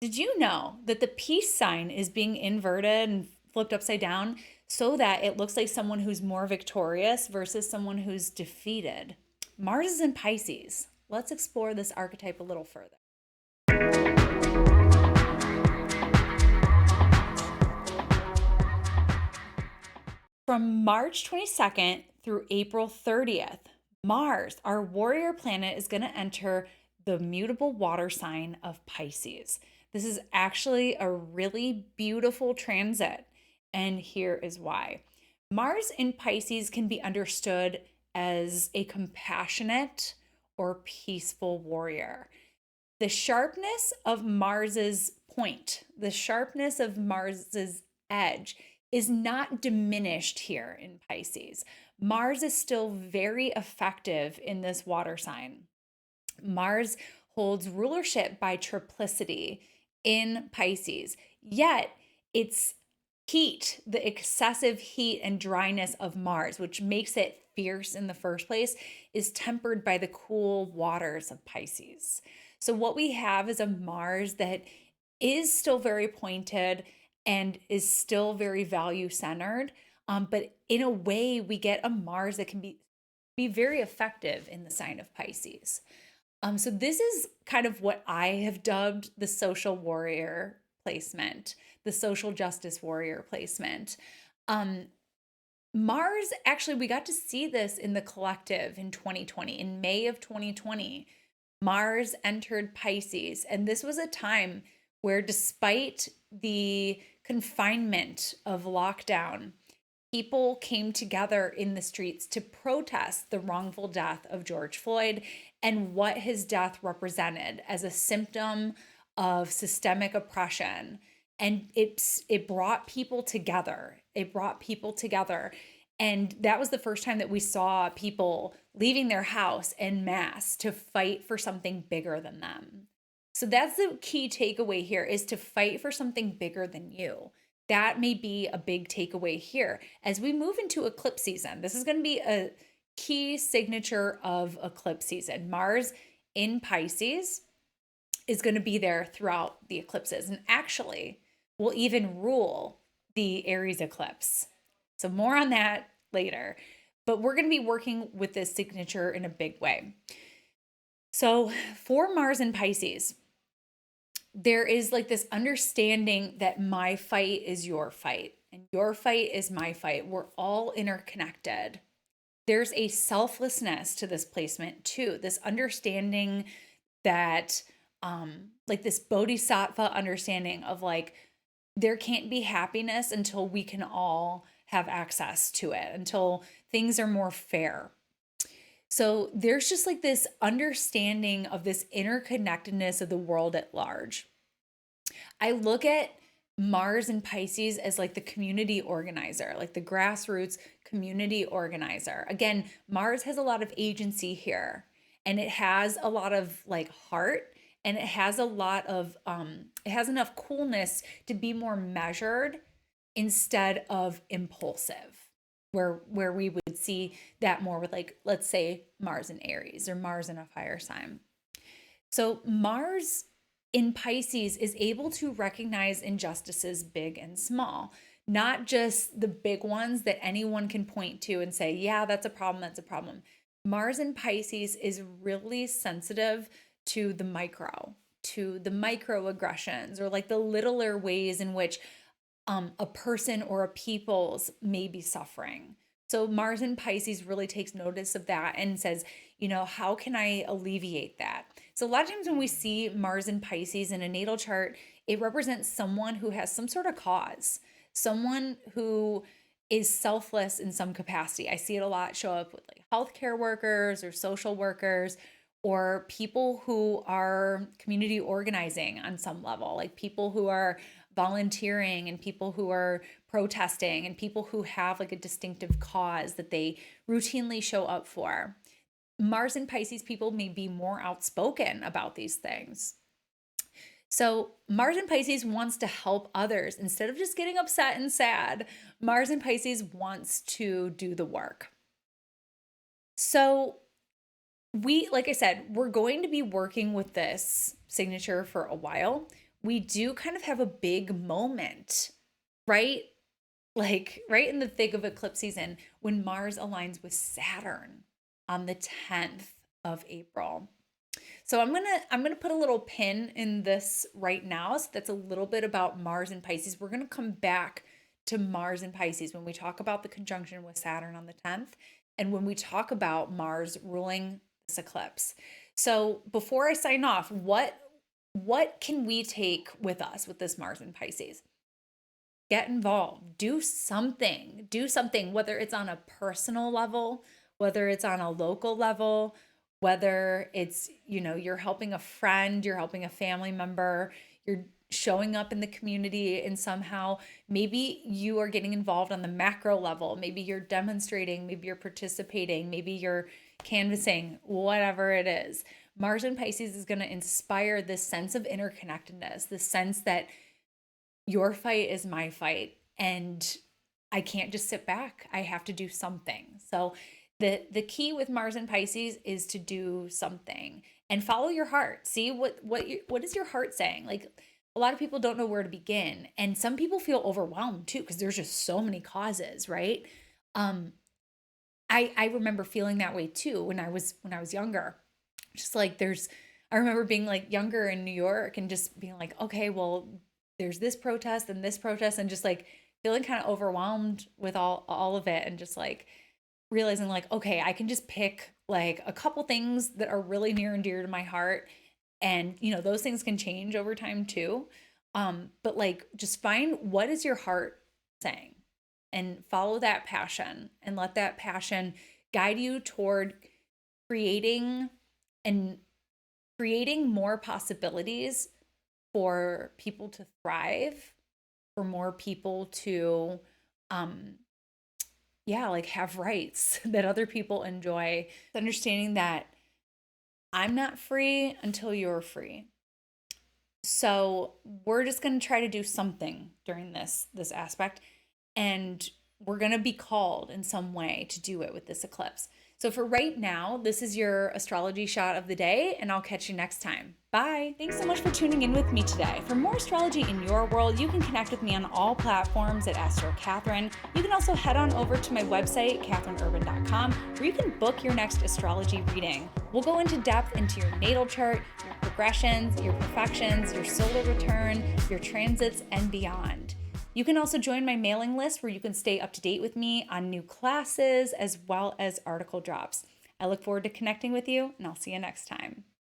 Did you know that the peace sign is being inverted and flipped upside down so that it looks like someone who's more victorious versus someone who's defeated? Mars is in Pisces. Let's explore this archetype a little further. From March 22nd through April 30th, Mars, our warrior planet, is going to enter the mutable water sign of Pisces. This is actually a really beautiful transit, and here is why. Mars in Pisces can be understood as a compassionate or peaceful warrior. The sharpness of Mars's point, the sharpness of Mars's edge is not diminished here in Pisces. Mars is still very effective in this water sign. Mars holds rulership by triplicity in Pisces, yet it's heat, the excessive heat and dryness of Mars, which makes it fierce in the first place, is tempered by the cool waters of Pisces. So, what we have is a Mars that is still very pointed and is still very value centered. But in a way, we get a Mars that can be very effective in the sign of Pisces. So this is kind of what I have dubbed the social warrior placement, the social justice warrior placement. Um, Mars, actually, we got to see this in the collective in 2020. In May of 2020, Mars entered Pisces. And this was a time where, despite the confinement of lockdown, people came together in the streets to protest the wrongful death of George Floyd and what his death represented as a symptom of systemic oppression. And it brought people together. It brought people together. And that was the first time that we saw people leaving their house en masse to fight for something bigger than them. So that's the key takeaway here, is to fight for something bigger than you. That may be a big takeaway here. As we move into eclipse season, this is going to be a key signature of eclipse season. Mars in Pisces is going to be there throughout the eclipses, and actually will even rule the Aries eclipse. So more on that later. But we're going to be working with this signature in a big way. So for Mars in Pisces, there is like this understanding that my fight is your fight and your fight is my fight. We're all interconnected. There's a selflessness to this placement too, this understanding that like this bodhisattva understanding of like there can't be happiness until we can all have access to it, until things are more fair. So there's just like this understanding of this interconnectedness of the world at large. I look at Mars and Pisces as like the community organizer, like the grassroots community organizer. Again, Mars has a lot of agency here, and it has a lot of like heart, and it has a lot of it has enough coolness to be more measured instead of impulsive, where we would see that more with, like, let's say Mars in Aries or Mars in a fire sign. So Mars in Pisces is able to recognize injustices big and small, not just the big ones that anyone can point to and say, yeah, that's a problem, that's a problem. Mars in Pisces is really sensitive to the microaggressions, or like the littler ways in which a person or a people's may be suffering. So Mars in Pisces really takes notice of that and says, how can I alleviate that? So a lot of times when we see Mars in Pisces in a natal chart, it represents someone who has some sort of cause, someone who is selfless in some capacity. I see it a lot show up with like healthcare workers or social workers, or people who are community organizing on some level, like people who are volunteering and people who are protesting and people who have like a distinctive cause that they routinely show up for. Mars and Pisces people may be more outspoken about these things. So Mars in Pisces wants to help others instead of just getting upset and sad. Mars in Pisces wants to do the work. So like I said, we're going to be working with this signature for a while. we do kind of have a big moment, right? Like right in the thick of eclipse season when Mars aligns with Saturn on the 10th of April. So I'm gonna put a little pin in this right now. So that's a little bit about Mars and Pisces. We're gonna come back to Mars and Pisces when we talk about the conjunction with Saturn on the 10th, and when we talk about Mars ruling this eclipse. So before I sign off, what can we take with us with this Mars and Pisces? Get involved, do something, whether it's on a personal level, whether it's on a local level, whether it's, you're helping a friend, you're helping a family member, you're showing up in the community and somehow maybe you are getting involved on the macro level, maybe you're demonstrating, maybe you're participating, maybe you're canvassing, whatever it is. Mars and Pisces is going to inspire this sense of interconnectedness, this sense that your fight is my fight, and I can't just sit back. I have to do something. So the key with Mars and Pisces is to do something and follow your heart. See what is your heart saying? Like, a lot of people don't know where to begin, and some people feel overwhelmed too because there's just so many causes, right? um I remember feeling that way too when I was younger. Just like I remember being like younger in New York and just being like, okay, well, there's this protest, and just like feeling kind of overwhelmed with all of it, and just like realizing like, okay, I can just pick like a couple things that are really near and dear to my heart, and those things can change over time too. But like, just find what is your heart saying and follow that passion, and let that passion guide you toward creating and creating more possibilities for people to thrive, for more people to um yeah, like have rights that other people enjoy. Understanding that I'm not free until you're free. So we're just going to try to do something during this aspect, and we're going to be called in some way to do it with this eclipse. So for right now, this is your astrology shot of the day, and I'll catch you next time. Bye. Thanks so much for tuning in with me today. For more astrology in your world, you can connect with me on all platforms at Astro Catherine. You can also head on over to my website, catherineurban.com, where you can book your next astrology reading. We'll go into depth into your natal chart, your progressions, your profections, your solar return, your transits, and beyond. You can also join my mailing list where you can stay up to date with me on new classes as well as article drops. I look forward to connecting with you, and I'll see you next time.